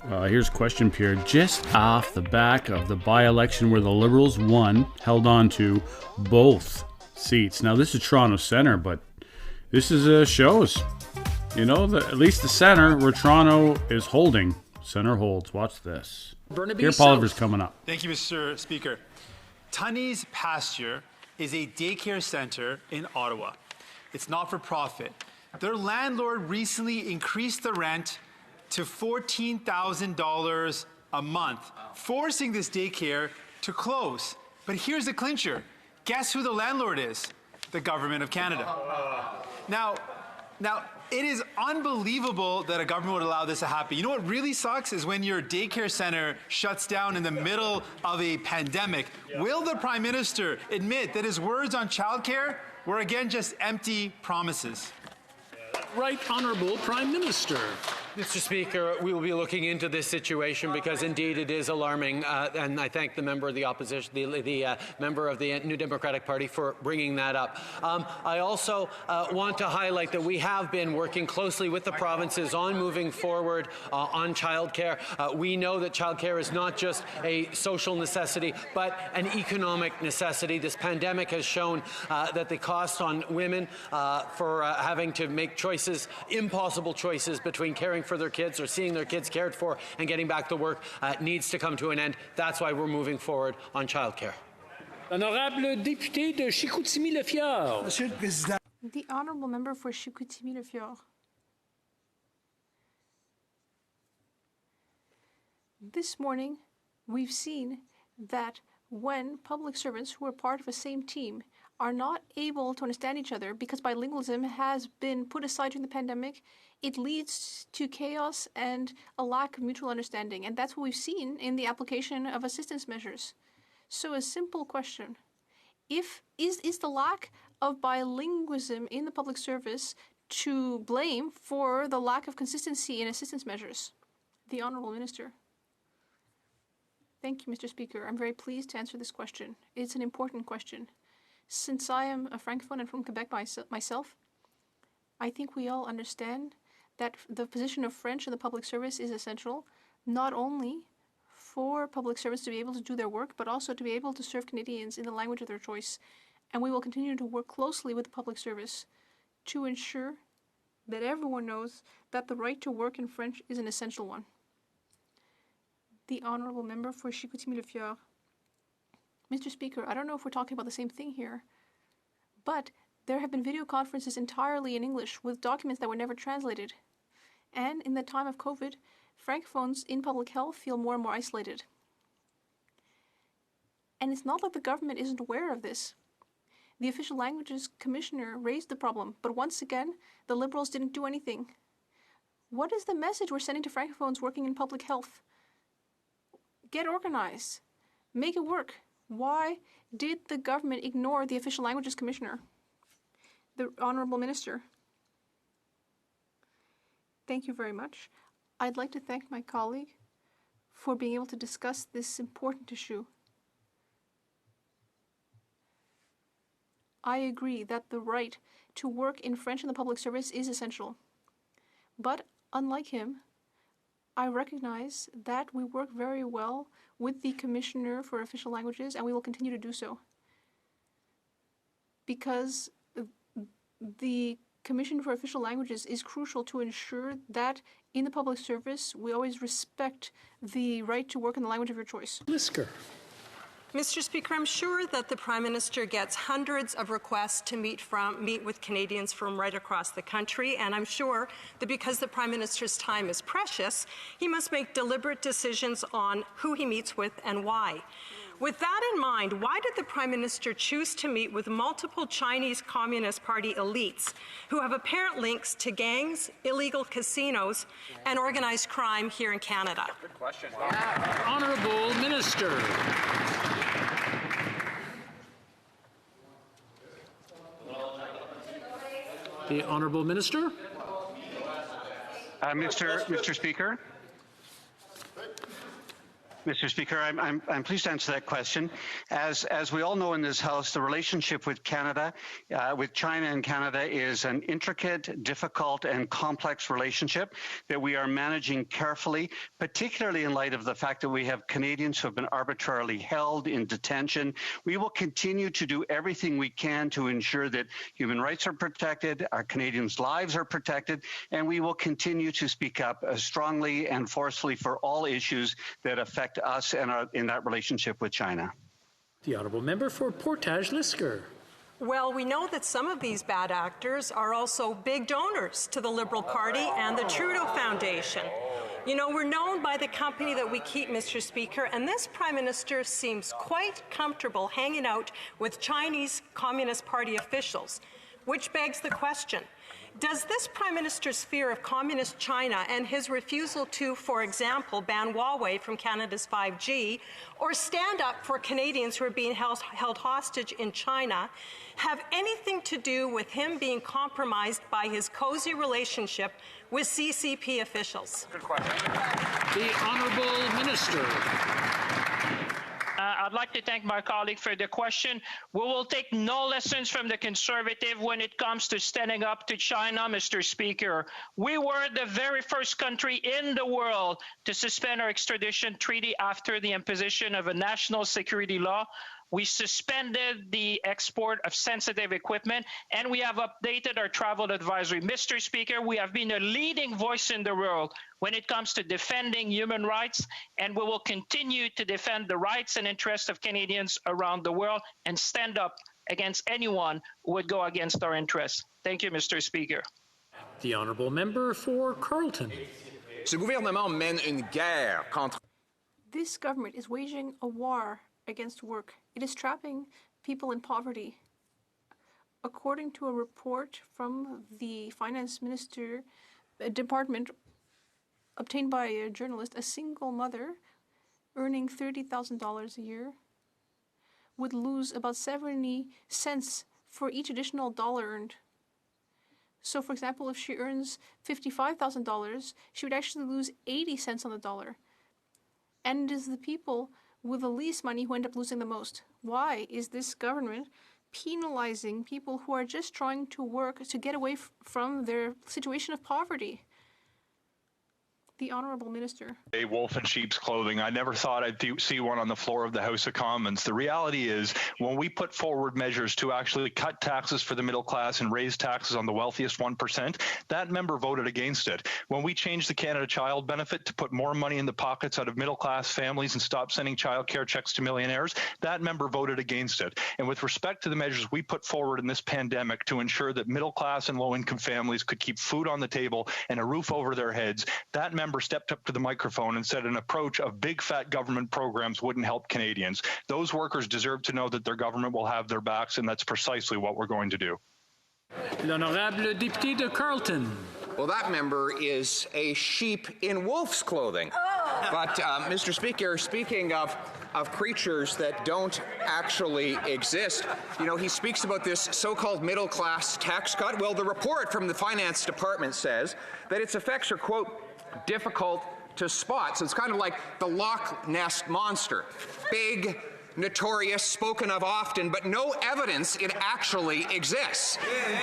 Here's a question, Pierre. Just off the back of the by-election where the Liberals won, held on to both seats. Now, this is Toronto Centre, but this is shows. You know, at least the centre where Toronto is holding. Centre holds. Watch this. Pierre Poilievre's coming up. Thank you, Mr. Speaker. Tunney's Pasture is a daycare centre in Ottawa. It's not for profit. Their landlord recently increased the rent to $14,000 a month, forcing this daycare to close. But here's the clincher. Guess who the landlord is? The Government of Canada. Now, it is unbelievable that a government would allow this to happen. You know what really sucks is when your daycare center shuts down in the middle of a pandemic. Will the Prime Minister admit that his words on childcare were again just empty promises? Right Honourable Prime Minister. Mr. Speaker, we will be looking into this situation because indeed it is alarming, and I thank the member of the opposition, the member of the New Democratic Party for bringing that up. I also want to highlight that we have been working closely with the provinces on moving forward on childcare. We know that childcare is not just a social necessity, but an economic necessity. This pandemic has shown that the cost on women for having to make choices, impossible choices between caring for their kids or seeing their kids cared for and getting back to work needs to come to an end. That's why we're moving forward on childcare. Honorable député de Chicoutimi-Le-Fjord. Monsieur le Président. The honourable member for Chicoutimi-Le-Fjord. This morning, we've seen that when public servants who are part of the same team are not able to understand each other because bilingualism has been put aside during the pandemic, it leads to chaos and a lack of mutual understanding. And that's what we've seen in the application of assistance measures. So a simple question. Is the lack of bilingualism in the public service to blame for the lack of consistency in assistance measures? The Honourable Minister. Thank you, Mr. Speaker. I'm very pleased to answer this question. It's an important question. Since I am a Francophone and from Quebec myself, I think we all understand that the position of French in the public service is essential, not only for public servants to be able to do their work, but also to be able to serve Canadians in the language of their choice. And we will continue to work closely with the public service to ensure that everyone knows that the right to work in French is an essential one. The Honourable Member for Chicoutimi-Le-Fjord. Mr. Speaker, I don't know if we're talking about the same thing here, but there have been video conferences entirely in English with documents that were never translated. And in the time of COVID, Francophones in public health feel more and more isolated. And it's not like the government isn't aware of this. The Official Languages Commissioner raised the problem, but once again, the Liberals didn't do anything. What is the message we're sending to Francophones working in public health? Get organized. Make it work. Why did the government ignore the Official Languages Commissioner? The Honourable Minister. Thank you very much. I'd like to thank my colleague for being able to discuss this important issue. I agree that the right to work in French in the public service is essential. But unlike him, I recognize that we work very well with the Commissioner for Official Languages, and we will continue to do so. Because the Commission for Official Languages is crucial to ensure that in the public service, we always respect the right to work in the language of your choice. Lisker. Mr. Speaker, I'm sure that the Prime Minister gets hundreds of requests to meet with Canadians from right across the country, and I'm sure that because the Prime Minister's time is precious, he must make deliberate decisions on who he meets with and why. With that in mind, why did the Prime Minister choose to meet with multiple Chinese Communist Party elites who have apparent links to gangs, illegal casinos, and organized crime here in Canada? Good question. Honourable Minister. The Honourable Minister. Mr. Speaker. Mr. Speaker, I'm pleased to answer that question. As we all know in this House, the relationship with Canada, with China and Canada, is an intricate, difficult, and complex relationship that we are managing carefully, particularly in light of the fact that we have Canadians who have been arbitrarily held in detention. We will continue to do everything we can to ensure that human rights are protected, our Canadians' lives are protected, and we will continue to speak up strongly and forcefully for all issues that affect us and in that relationship with China. The honourable member for Portage-Lisker. Well, we know that some of these bad actors are also big donors to the Liberal Party and the Trudeau Foundation. You know, we're known by the company that we keep, Mr. Speaker, and this Prime Minister seems quite comfortable hanging out with Chinese Communist Party officials, which begs the question, does this Prime Minister's fear of Communist China and his refusal to, for example, ban Huawei from Canada's 5G or stand up for Canadians who are being held hostage in China have anything to do with him being compromised by his cozy relationship with CCP officials? Good question. The honourable minister. I'd like to thank my colleague for the question. We will take no lessons from the Conservative when it comes to standing up to China, Mr. Speaker. We were the very first country in the world to suspend our extradition treaty after the imposition of a national security law. We suspended the export of sensitive equipment, and we have updated our travel advisory. Mr. Speaker, we have been a leading voice in the world when it comes to defending human rights, and we will continue to defend the rights and interests of Canadians around the world and stand up against anyone who would go against our interests. Thank you, Mr. Speaker. The honourable member for Carleton. Ce gouvernement mène une guerre contre... This government is waging a war against work. It is trapping people in poverty. According to a report from the Finance Minister Department obtained by a journalist, a single mother earning $30,000 a year would lose about 70 cents for each additional dollar earned. So, for example, if she earns $55,000, she would actually lose 80 cents on the dollar. And it is the people with the least money who end up losing the most. Why is this government penalizing people who are just trying to work to get away from their situation of poverty? The Honourable Minister. A wolf in sheep's clothing. I never thought I'd see one on the floor of the House of Commons. The reality is, when we put forward measures to actually cut taxes for the middle class and raise taxes on the wealthiest 1%, that member voted against it. When we changed the Canada Child Benefit to put more money in the pockets out of middle class families and stop sending childcare checks to millionaires, that member voted against it. And with respect to the measures we put forward in this pandemic to ensure that middle class and low income families could keep food on the table and a roof over their heads, that member stepped up to the microphone and said an approach of big fat government programs wouldn't help Canadians. Those workers deserve to know that their government will have their backs, and that's precisely what we're going to do. L'honorable député de Carleton. Well, that member is a sheep in wolf's clothing. But, Mr. Speaker, speaking of creatures that don't actually exist, you know, he speaks about this so-called middle-class tax cut. Well, the report from the Finance Department says that its effects are, quote, difficult to spot. So it's kind of like the Loch Ness Monster. Big, notorious, spoken of often, but no evidence it actually exists.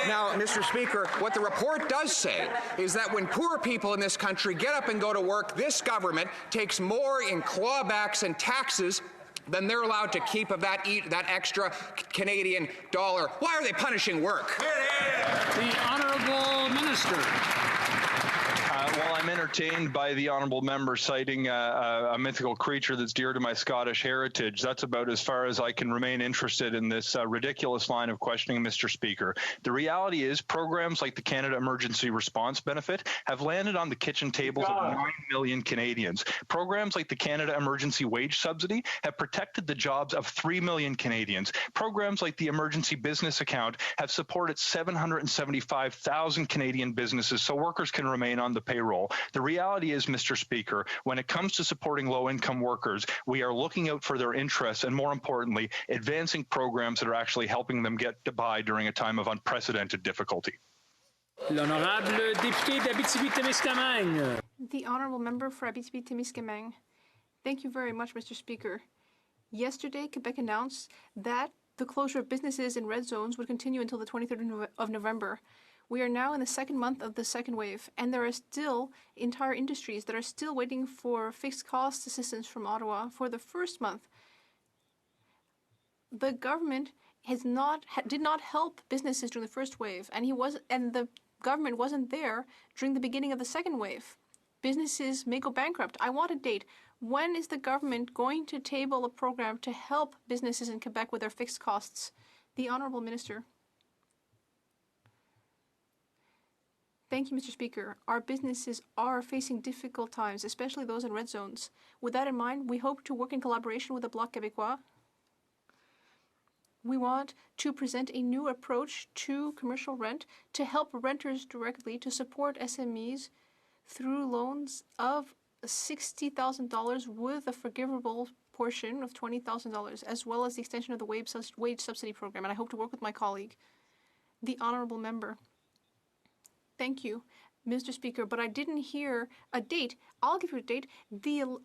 Now, Mr. Speaker, what the report does say is that when poor people in this country get up and go to work, this government takes more in clawbacks and taxes than they're allowed to keep of that extra Canadian dollar. Why are they punishing work? The Honourable Minister. Well, I'm entertained by the honourable member citing a mythical creature that's dear to my Scottish heritage. That's about as far as I can remain interested in this ridiculous line of questioning, Mr. Speaker. The reality is programs like the Canada Emergency Response Benefit have landed on the kitchen tables of 9 million Canadians. Programs like the Canada Emergency Wage Subsidy have protected the jobs of 3 million Canadians. Programs like the Emergency Business Account have supported 775,000 Canadian businesses so workers can remain on the payroll. The reality is, Mr. Speaker, when it comes to supporting low-income workers, we are looking out for their interests and, more importantly, advancing programs that are actually helping them get by during a time of unprecedented difficulty. L'honorable député d'Abitibi-Témiscamingue. The Honourable Member for Abitibi-Témiscamingue. Thank you very much, Mr. Speaker. Yesterday, Quebec announced that the closure of businesses in red zones would continue until the 23rd of November. We are now in the second month of the second wave, and there are still entire industries that are still waiting for fixed cost assistance from Ottawa for the first month. The government did not help businesses during the first wave, and the government wasn't there during the beginning of the second wave. Businesses may go bankrupt. I want a date. When is the government going to table a program to help businesses in Quebec with their fixed costs? The Honourable Minister. Thank you, Mr. Speaker. Our businesses are facing difficult times, especially those in red zones. With that in mind, we hope to work in collaboration with the Bloc Québécois. We want to present a new approach to commercial rent to help renters directly, to support SMEs through loans of $60,000 with a forgivable portion of $20,000, as well as the extension of the wage subsidy program. And I hope to work with my colleague, the Honourable Member. Thank you, Mr. Speaker, but I didn't hear a date. I'll give you a date.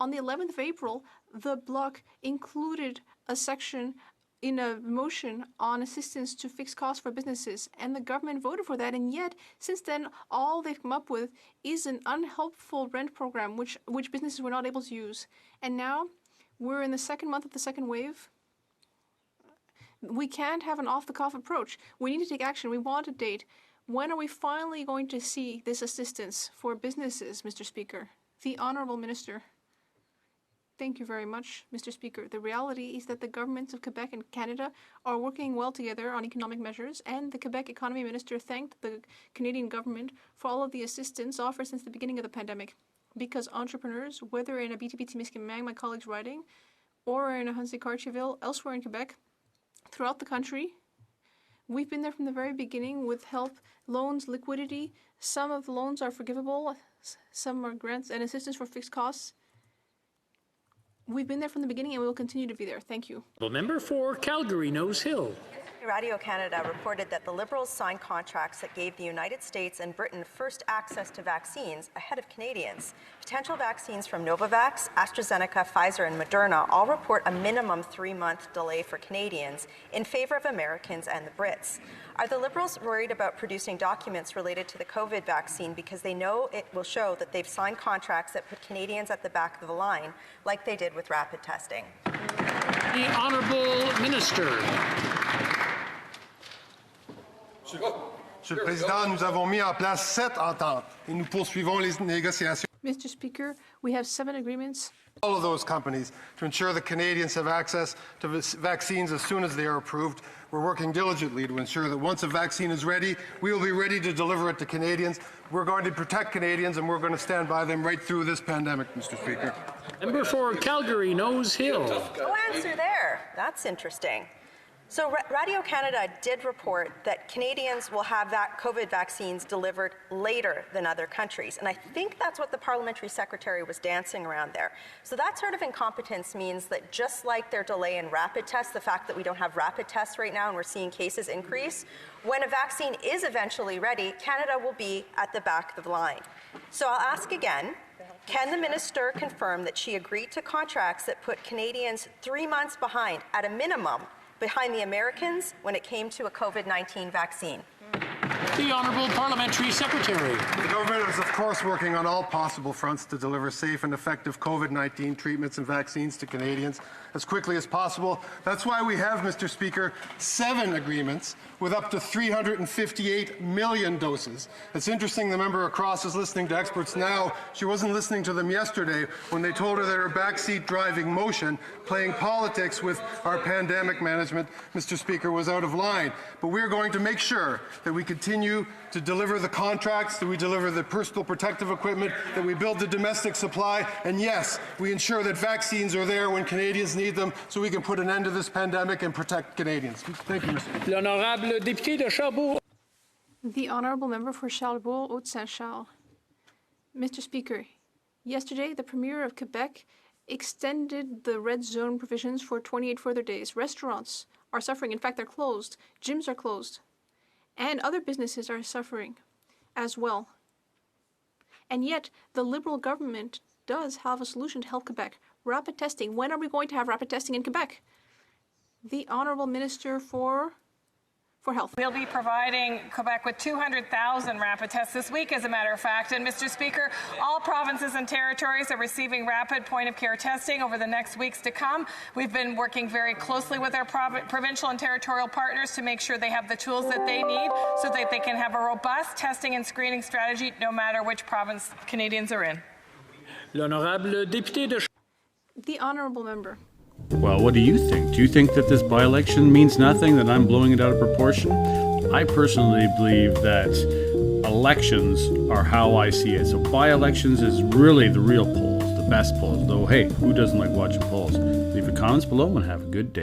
On the 11th of April, the Bloc included a section in a motion on assistance to fixed costs for businesses, and the government voted for that, and yet, since then, all they've come up with is an unhelpful rent program, which businesses were not able to use. And now, we're in the second month of the second wave. We can't have an off-the-cuff approach. We need to take action. We want a date. When are we finally going to see this assistance for businesses, Mr. Speaker? The Honourable Minister. Thank you very much, Mr. Speaker. The reality is that the governments of Quebec and Canada are working well together on economic measures, and the Quebec Economy Minister thanked the Canadian government for all of the assistance offered since the beginning of the pandemic. Because entrepreneurs, whether in a BTB-Témiscamingue, my colleague's riding, or in a Hunsey-Cartierville, elsewhere in Quebec, throughout the country, we've been there from the very beginning with help, loans, liquidity. Some of the loans are forgivable, some are grants and assistance for fixed costs. We've been there from the beginning and we will continue to be there. Thank you. The member for Calgary Nose Hill. Radio Canada reported that the Liberals signed contracts that gave the United States and Britain first access to vaccines ahead of Canadians. Potential vaccines from Novavax, AstraZeneca, Pfizer, and Moderna all report a minimum 3-month delay for Canadians in favor of Americans and the Brits. Are the Liberals worried about producing documents related to the COVID vaccine because they know it will show that they've signed contracts that put Canadians at the back of the line, like they did with rapid testing? The Honourable Minister. Monsieur le Président, nous avons mis en place 7 ententes et nous poursuivons les négociations. Mr. Speaker, we have 7 agreements. All of those companies to ensure that Canadians have access to vaccines as soon as they are approved. We're working diligently to ensure that once a vaccine is ready, we will be ready to deliver it to Canadians. We're going to protect Canadians and we're going to stand by them right through this pandemic, Mr. Speaker. Member for Calgary Nose Hill. No answer there. That's interesting. So Radio Canada did report that Canadians will have COVID vaccines delivered later than other countries. And I think that's what the parliamentary secretary was dancing around there. So that sort of incompetence means that just like their delay in rapid tests, the fact that we don't have rapid tests right now and we're seeing cases increase, when a vaccine is eventually ready, Canada will be at the back of the line. So I'll ask again, can the minister confirm that she agreed to contracts that put Canadians 3 months behind, at a minimum, behind the Americans when it came to a COVID-19 vaccine? The Honourable Parliamentary Secretary. The government is, of course, working on all possible fronts to deliver safe and effective COVID-19 treatments and vaccines to Canadians as quickly as possible. That's why we have, Mr. Speaker, 7 agreements with up to 358 million doses. It's interesting the member across is listening to experts now. She wasn't listening to them yesterday when they told her that her backseat driving motion, playing politics with our pandemic management, Mr. Speaker, was out of line. But we're going to make sure that we continue to deliver the contracts, that we deliver the personal protective equipment, that we build the domestic supply, and yes, we ensure that vaccines are there when Canadians need them so we can put an end to this pandemic and protect Canadians. Thank you, Mr. L'honorable député de Cherbourg. The Honourable Member for Charlebourg, Haute-Saint-Charles. Mr. Speaker, yesterday the Premier of Quebec extended the red zone provisions for 28 further days. Restaurants are suffering. In fact, they're closed. Gyms are closed. And other businesses are suffering as well. And yet, the Liberal government does have a solution to help Quebec. Rapid testing. When are we going to have rapid testing in Quebec? The Honourable Minister for Health. We'll be providing Quebec with 200,000 rapid tests this week, as a matter of fact. And, Mr. Speaker, all provinces and territories are receiving rapid point-of-care testing over the next weeks to come. We've been working very closely with our provincial and territorial partners to make sure they have the tools that they need so that they can have a robust testing and screening strategy no matter which province Canadians are in. L'honorable député de... The Honourable Member. Well, what do you think? Do you think that this by-election means nothing, that I'm blowing it out of proportion? I personally believe that elections are how I see it. So by-elections is really the real polls, the best polls. Though, hey, who doesn't like watching polls? Leave your comments below and have a good day.